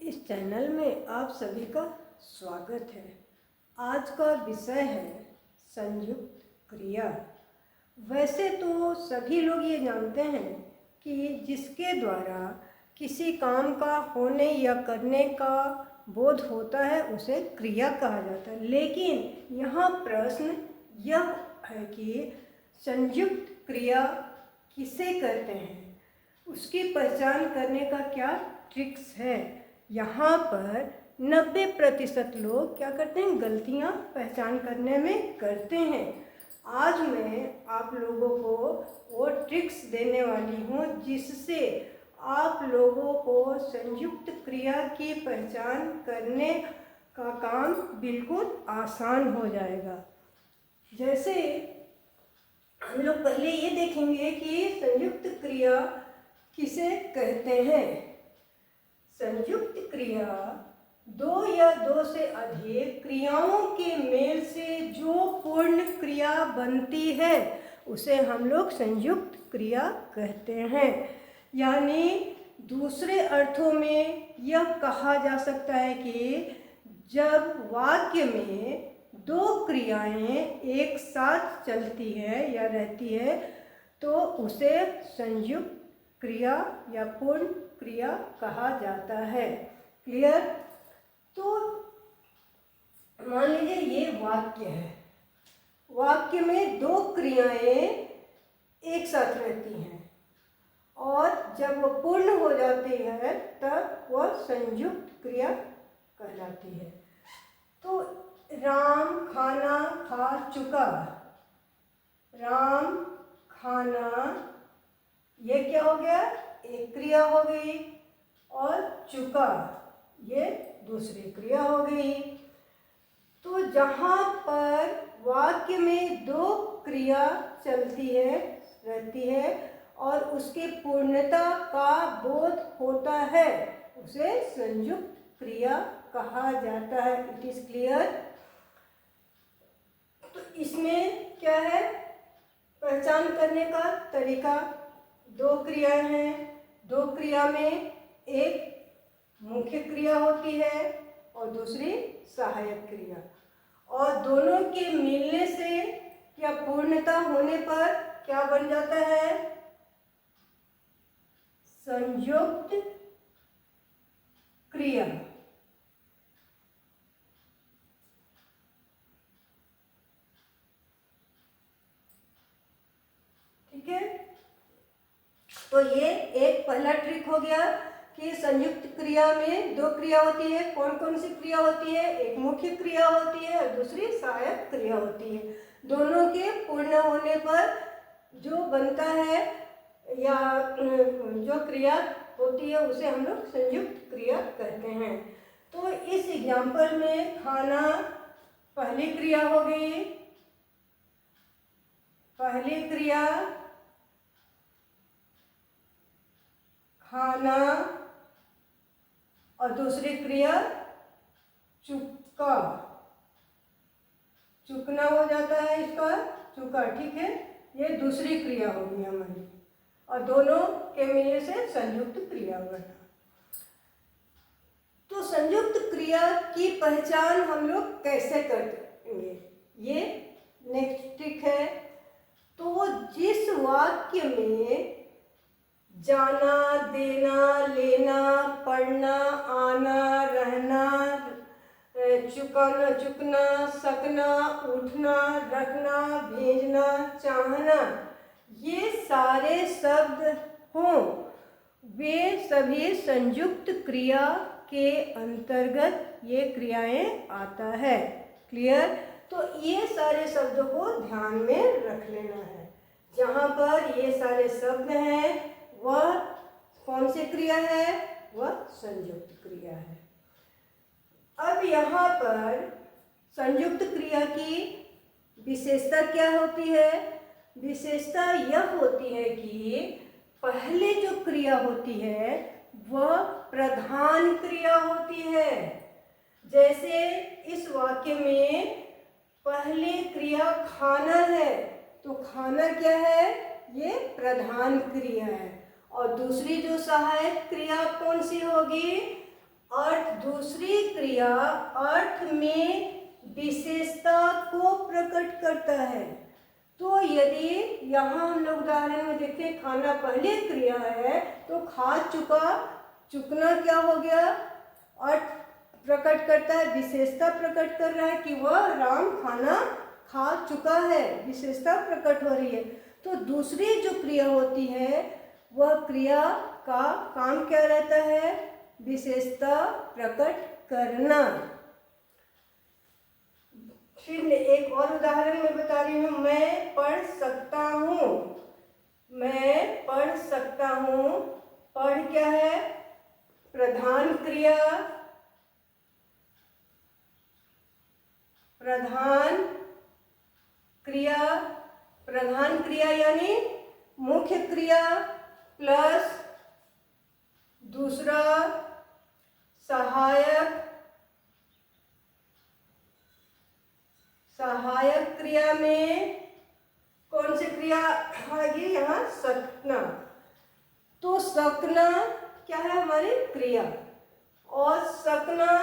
इस चैनल में आप सभी का स्वागत है। आज का विषय है संयुक्त क्रिया। वैसे तो सभी लोग ये जानते हैं कि जिसके द्वारा किसी काम का होने या करने का बोध होता है उसे क्रिया कहा जाता है, लेकिन यहाँ प्रश्न यह है कि संयुक्त क्रिया किसे कहते हैं, उसकी पहचान करने का क्या ट्रिक्स है। यहाँ पर 90% लोग क्या करते हैं, गलतियाँ पहचान करने में करते हैं। आज मैं आप लोगों को वो ट्रिक्स देने वाली हूँ जिससे आप लोगों को संयुक्त क्रिया की पहचान करने का काम बिल्कुल आसान हो जाएगा। जैसे हम लोग पहले ये देखेंगे कि संयुक्त क्रिया किसे कहते हैं। संयुक्त क्रिया दो या दो से अधिक क्रियाओं के मेल से जो पूर्ण क्रिया बनती है उसे हम लोग संयुक्त क्रिया कहते हैं। यानी दूसरे अर्थों में यह कहा जा सकता है कि जब वाक्य में दो क्रियाएं एक साथ चलती है या रहती है तो उसे संयुक्त क्रिया या पूर्ण क्रिया कहा जाता है। क्लियर? तो मान लीजिए ये वाक्य है, वाक्य में दो क्रियाएं एक साथ रहती हैं और जब वो पूर्ण हो जाती है तब वह संयुक्त क्रिया कहलाती है। तो राम खाना खा चुका, राम खाना, ये क्या हो गया, एक क्रिया हो गई, और चुका ये दूसरी क्रिया हो गई। तो जहाँ पर वाक्य में दो क्रिया चलती है, रहती है और उसकी पूर्णता का बोध होता है उसे संयुक्त क्रिया कहा जाता है। It is clear? तो इसमें क्या है, पहचान करने का तरीका, दो क्रियाएं हैं, दो क्रिया में एक मुख्य क्रिया होती है और दूसरी सहायक क्रिया, और दोनों के मिलने से या पूर्णता होने पर क्या बन जाता है, संयुक्त क्रिया। ठीक है, तो ये एक पहला ट्रिक हो गया कि संयुक्त क्रिया में दो क्रिया होती है। कौन कौन सी क्रिया होती है, एक मुख्य क्रिया होती है और दूसरी सहायक क्रिया होती है। दोनों के पूर्ण होने पर जो बनता है या जो क्रिया होती है उसे हम लोग संयुक्त क्रिया कहते हैं। तो इस एग्जाम्पल में खाना पहली क्रिया हो गई, पहली क्रिया खाना, और दूसरी क्रिया चुका, चुकना हो जाता है इसका, चुका। ठीक है, ये दूसरी क्रिया होगी हमारी और दोनों के मिलने से संयुक्त क्रिया बना। तो संयुक्त क्रिया की पहचान हम लोग कैसे करेंगे, ये नेक्स्ट ट्रिक है। तो जिस वाक्य में जाना, देना, लेना, पढ़ना, आना, रहना, चुकाना, चुकना, सकना, उठना, रखना, भेजना, चाहना, ये सारे शब्द हों, वे सभी संयुक्त क्रिया के अंतर्गत ये क्रियाएं आता है। क्लियर? तो ये सारे शब्दों को ध्यान में रख लेना है। जहाँ पर ये सारे शब्द हैं वह कौन सी क्रिया है, वह संयुक्त क्रिया है। अब यहाँ पर संयुक्त क्रिया की विशेषता क्या होती है, विशेषता यह होती है कि पहले जो क्रिया होती है वह प्रधान क्रिया होती है। जैसे इस वाक्य में पहली क्रिया खाना है तो खाना क्या है, ये प्रधान क्रिया है, और दूसरी जो सहायक क्रिया कौन सी होगी, अर्थ, दूसरी क्रिया अर्थ में विशेषता को प्रकट करता है। तो यदि यहाँ हम लोग उदाहरण में देखें, खाना पहले क्रिया है तो खा चुका, चुकना क्या हो गया, अर्थ प्रकट करता है, विशेषता प्रकट कर रहा है कि वह राम खाना खा चुका है, विशेषता प्रकट हो रही है। तो दूसरी जो क्रिया होती है वह क्रिया का काम क्या रहता है, विशेषता प्रकट करना। फिर एक और उदाहरण मैं बता रही हूँ, मैं पढ़ सकता हूँ, मैं पढ़ सकता हूँ। पढ़ क्या है, प्रधान क्रिया, प्रधान क्रिया, प्रधान क्रिया यानी मुख्य क्रिया प्लस दूसरा सहायक, सहायक क्रिया में कौन सी क्रिया आएगी, यहाँ सकना। तो सकना क्या है, हमारी क्रिया, और सकना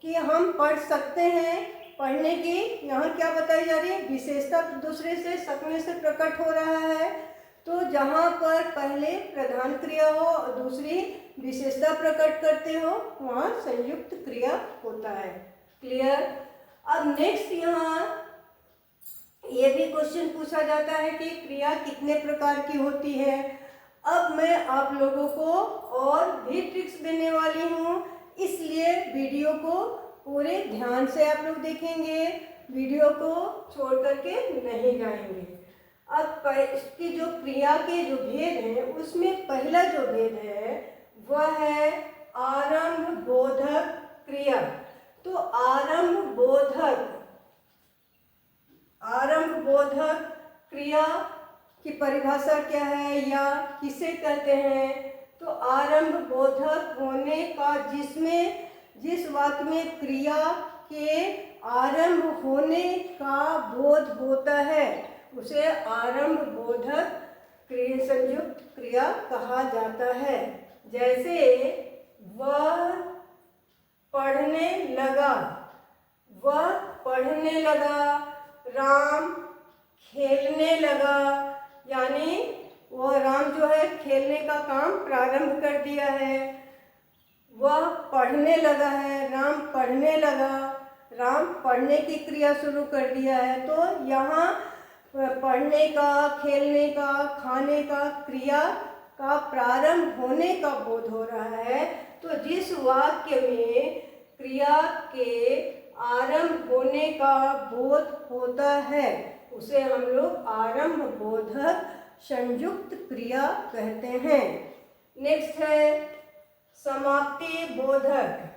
कि हम पढ़ सकते हैं, पढ़ने की यहाँ क्या बताई जा रही है, विशेषता दूसरे से सकने से प्रकट हो रहा है। तो जहाँ पर पहले प्रधान क्रिया हो और दूसरी विशेषता प्रकट करते हो वहाँ संयुक्त क्रिया होता है। क्लियर। अब नेक्स्ट यहाँ ये भी क्वेश्चन पूछा जाता है कि क्रिया कितने प्रकार की होती है। अब मैं आप लोगों को और भी ट्रिक्स देने वाली हूँ, इसलिए वीडियो को पूरे ध्यान से आप लोग देखेंगे, वीडियो को छोड़ करके नहीं जाएंगे। अब इसकी जो क्रिया के जो भेद हैं उसमें पहला जो भेद है वह है आरंभ बोधक क्रिया। तो आरंभ बोधक क्रिया की परिभाषा क्या है या किसे कहते हैं, तो आरंभ बोधक होने का जिस वाक्य में क्रिया के आरंभ होने का बोध होता है उसे आरंभ बोधक क्रिया संयुक्त क्रिया कहा जाता है। जैसे वह पढ़ने लगा, वह पढ़ने लगा, राम खेलने लगा, यानी वह राम जो है खेलने का काम प्रारंभ कर दिया है। वह पढ़ने लगा है, राम पढ़ने लगा, राम पढ़ने की क्रिया शुरू कर दिया है। तो यहाँ पढ़ने का, खेलने का, खाने का क्रिया का प्रारंभ होने का बोध हो रहा है। तो जिस वाक्य में क्रिया के आरंभ होने का बोध होता है उसे हम लोग आरंभ बोधक संयुक्त क्रिया कहते हैं। नेक्स्ट है समाप्ति बोधक।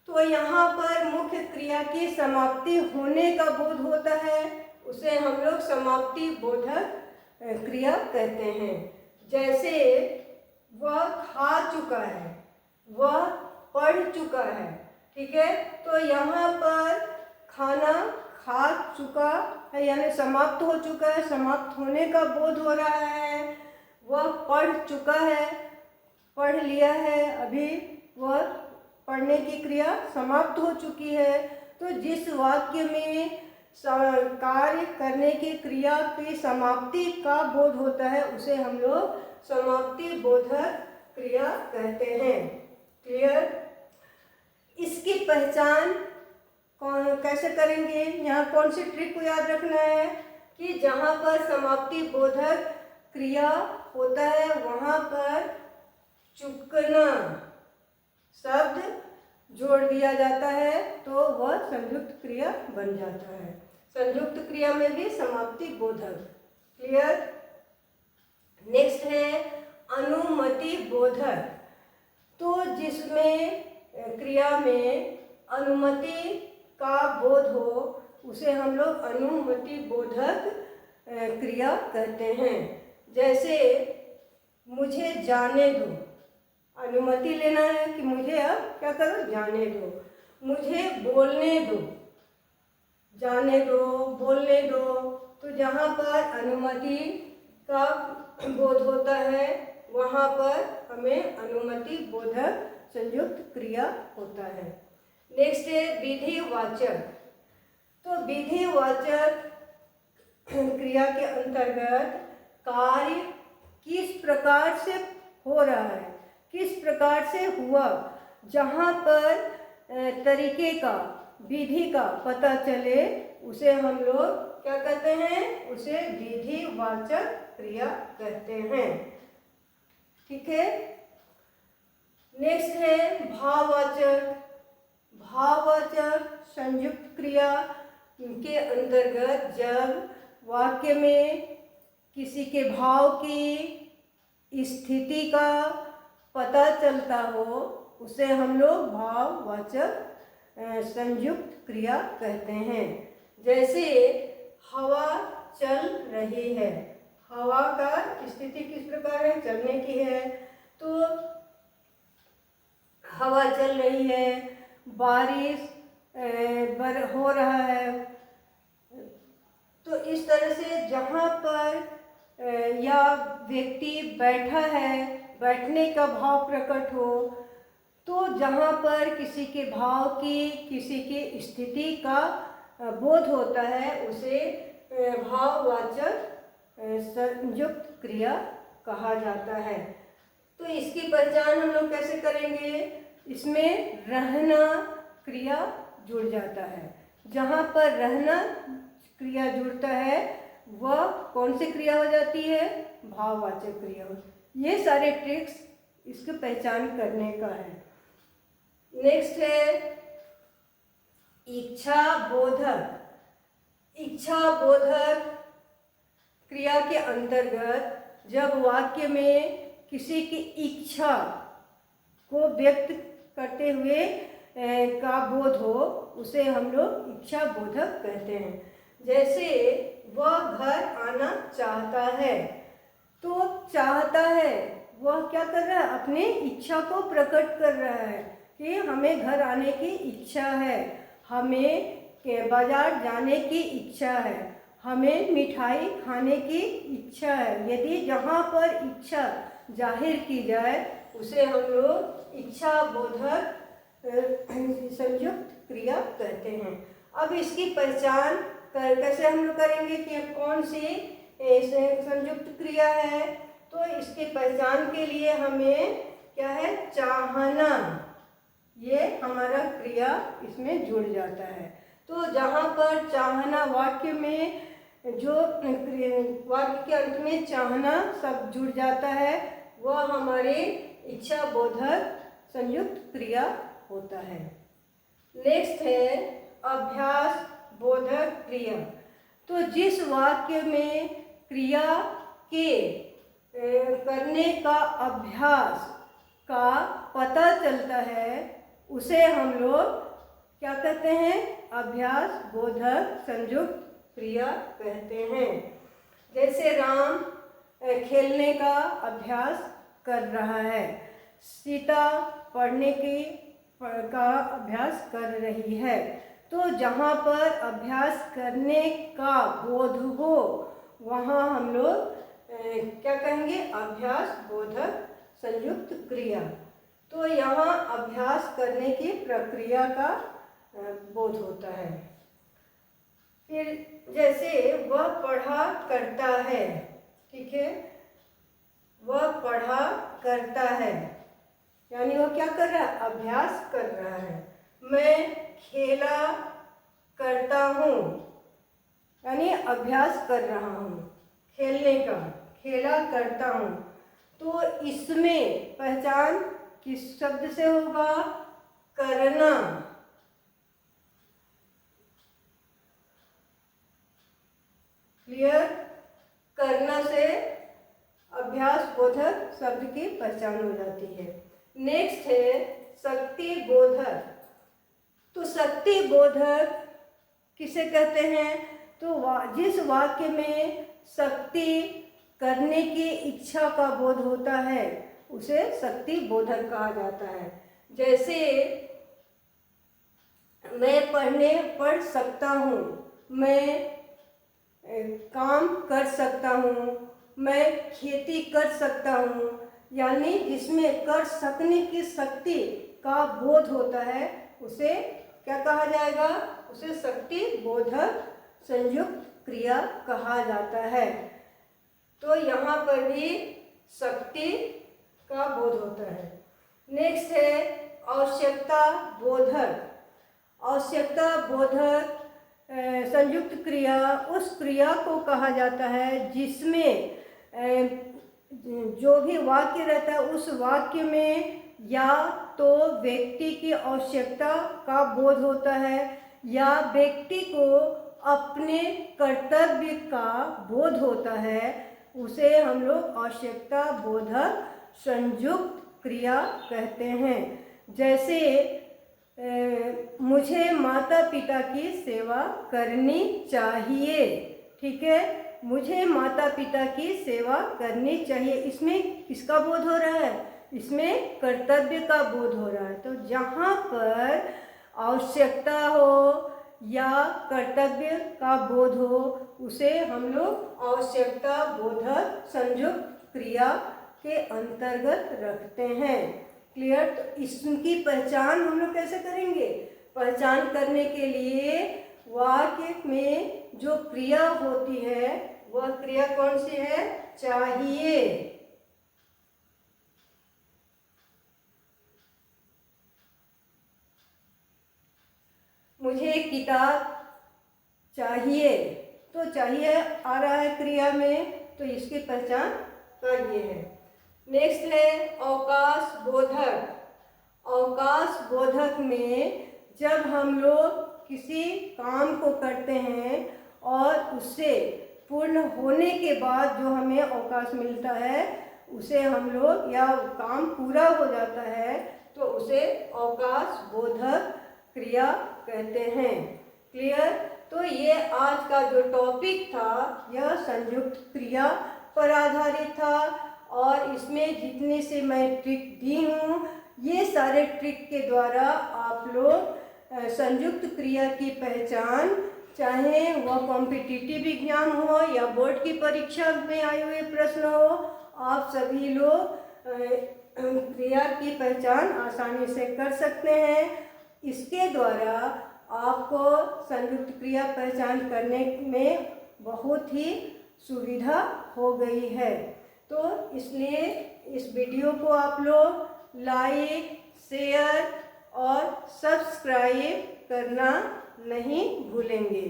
तो यहाँ पर मुख्य क्रिया की समाप्ति होने का बोध होता है, उसे हम लोग समाप्ति बोधक क्रिया कहते हैं। जैसे वह खा चुका है, वह पढ़ चुका है, ठीक है। तो यहाँ पर खाना खा चुका है यानी समाप्त हो चुका है, समाप्त होने का बोध हो रहा है। वह पढ़ चुका है, पढ़ लिया है, अभी वह पढ़ने की क्रिया समाप्त हो चुकी है। तो जिस वाक्य में कार्य करने की क्रिया की समाप्ति का बोध होता है उसे हम लोग समाप्ति बोधक क्रिया कहते हैं। क्लियर। इसकी पहचान कैसे करेंगे, यहाँ कौन सी ट्रिक को याद रखना है कि जहाँ पर समाप्ति बोधक क्रिया होता है वहाँ पर चुकना शब्द जोड़ दिया जाता है तो वह संयुक्त क्रिया बन जाता है। संयुक्त क्रिया में भी समाप्ति बोधक। क्लियर। नेक्स्ट है अनुमति बोधक। तो जिसमें क्रिया में अनुमति का बोध हो उसे हम लोग अनुमति बोधक क्रिया कहते हैं। जैसे मुझे जाने दो, अनुमति लेना है कि मुझे अब क्या करो, जाने दो। मुझे बोलने दो, जाने दो, बोलने दो। तो जहाँ पर अनुमति का बोध होता है वहाँ पर हमें अनुमति बोधक संयुक्त क्रिया होता है। नेक्स्ट है विधिवाचक। तो विधिवाचक क्रिया के अंतर्गत कार्य किस प्रकार से हो रहा है, किस प्रकार से हुआ, जहाँ पर तरीके का, विधि का पता चले, उसे हम लोग क्या कहते हैं, उसे विधिवाचक क्रिया कहते हैं। ठीक है। नेक्स्ट है भाववाचक। भाववाचक संयुक्त क्रिया के अंतर्गत जब वाक्य में किसी के भाव की स्थिति का पता चलता हो, उसे हम लोग भाववाचक संयुक्त क्रिया कहते हैं। जैसे हवा चल रही है, हवा का स्थिति किस प्रकार है, चलने की है, तो हवा चल रही है, बारिश हो रहा है। तो इस तरह से जहाँ पर या व्यक्ति बैठा है, बैठने का भाव प्रकट हो, तो जहाँ पर किसी के भाव की, किसी की स्थिति का बोध होता है, उसे भाववाचक संयुक्त क्रिया कहा जाता है। तो इसकी पहचान हम लोग कैसे करेंगे, इसमें रहना क्रिया जुड़ जाता है। जहाँ पर रहना क्रिया जुड़ता है वह कौन सी क्रिया हो जाती है, भाववाचक क्रिया। ये सारे ट्रिक्स इसकी पहचान करने का है। नेक्स्ट है इच्छा बोधक। इच्छा बोधक क्रिया के अंतर्गत जब वाक्य में किसी की इच्छा को व्यक्त करते हुए का बोध हो, उसे हम लोग इच्छा बोधक कहते हैं। जैसे वह घर आना चाहता है, तो चाहता है, वह क्या कर रहा है, अपनी इच्छा को प्रकट कर रहा है कि हमें घर आने की इच्छा है, हमें बाजार जाने की इच्छा है, हमें मिठाई खाने की इच्छा है। यदि जहाँ पर इच्छा जाहिर की जाए, उसे हम लोग इच्छा बोधक संयुक्त क्रिया कहते हैं। अब इसकी पहचान कैसे हम लोग करेंगे कि कौन सी संयुक्त क्रिया है, तो इसकी पहचान के लिए हमें क्या है, चाहना, ये हमारा क्रिया इसमें जुड़ जाता है। तो जहाँ पर चाहना वाक्य में, जो वाक्य के अंत में चाहना सब जुड़ जाता है, वह हमारे इच्छा बोधक संयुक्त क्रिया होता है। नेक्स्ट है अभ्यास बोधक क्रिया। तो जिस वाक्य में क्रिया के करने का अभ्यास का पता चलता है, उसे हम लोग क्या कहते हैं, अभ्यास बोधक संयुक्त क्रिया कहते हैं। जैसे राम खेलने का अभ्यास कर रहा है, सीता पढ़ने का अभ्यास कर रही है। तो जहाँ पर अभ्यास करने का बोध हो, वहाँ हम लोग क्या कहेंगे, अभ्यास बोधक संयुक्त क्रिया। तो यहाँ अभ्यास करने की प्रक्रिया का बोध होता है। फिर जैसे वह पढ़ा करता है, ठीक है, वह पढ़ा करता है, यानी वह क्या कर रहा है, अभ्यास कर रहा है। मैं खेला करता हूँ, यानी अभ्यास कर रहा हूँ खेलने का, खेला करता हूँ। तो इसमें पहचान किस शब्द से होगा, करना। क्लियर, करना से अभ्यास बोधक शब्द की पहचान हो जाती है। नेक्स्ट है शक्ति बोधक। तो शक्ति बोधक किसे कहते हैं, तो जिस वाक्य में शक्ति करने की इच्छा का बोध होता है, उसे शक्ति बोधक कहा जाता है। जैसे मैं पढ़ सकता हूँ, मैं काम कर सकता हूँ, मैं खेती कर सकता हूँ। यानी जिसमें कर सकने की शक्ति का बोध होता है उसे क्या कहा जाएगा? उसे शक्ति बोधक संयुक्त क्रिया कहा जाता है। तो यहाँ पर भी शक्ति का बोध होता है। नेक्स्ट है आवश्यकता बोधक। आवश्यकता बोधक संयुक्त क्रिया उस क्रिया को कहा जाता है जिसमें जो भी वाक्य रहता है उस वाक्य में या तो व्यक्ति की आवश्यकता का बोध होता है या व्यक्ति को अपने कर्तव्य का बोध होता है, उसे हम लोग आवश्यकता बोधक संयुक्त क्रिया कहते हैं। जैसे मुझे माता पिता की सेवा करनी चाहिए, ठीक है, मुझे माता पिता की सेवा करनी चाहिए, इसमें किसका बोध हो रहा है? इसमें कर्तव्य का बोध हो रहा है। तो जहाँ पर आवश्यकता हो या कर्तव्य का बोध हो उसे हम लोग आवश्यकता बोधक संयुक्त क्रिया के अंतर्गत रखते हैं। क्लियर? तो इसकी पहचान हम लोग कैसे करेंगे? पहचान करने के लिए वाक्य में जो क्रिया होती है वह क्रिया कौन सी है? चाहिए। मुझे किताब चाहिए, तो चाहिए आ रहा है क्रिया में, तो इसकी पहचान ये है। नेक्स्ट है अवकाश बोधक। अवकाश बोधक में जब हम लोग किसी काम को करते हैं और उससे पूर्ण होने के बाद जो हमें अवकाश मिलता है उसे हम लोग, या काम पूरा हो जाता है तो उसे अवकाश बोधक क्रिया कहते हैं। क्लियर? तो ये आज का जो टॉपिक था यह संयुक्त क्रिया पर आधारित था और इसमें जितने से मैं ट्रिक दी हूँ ये सारे ट्रिक के द्वारा आप लोग संयुक्त क्रिया की पहचान, चाहे वह कॉम्पिटिटिव एग्जाम हो या बोर्ड की परीक्षा में आए हुए प्रश्न हो, आप सभी लोग क्रिया की पहचान आसानी से कर सकते हैं। इसके द्वारा आपको संयुक्त क्रिया पहचान करने में बहुत ही सुविधा हो गई है। तो इसलिए इस वीडियो को आप लोग लाइक, शेयर और सब्सक्राइब करना नहीं भूलेंगे।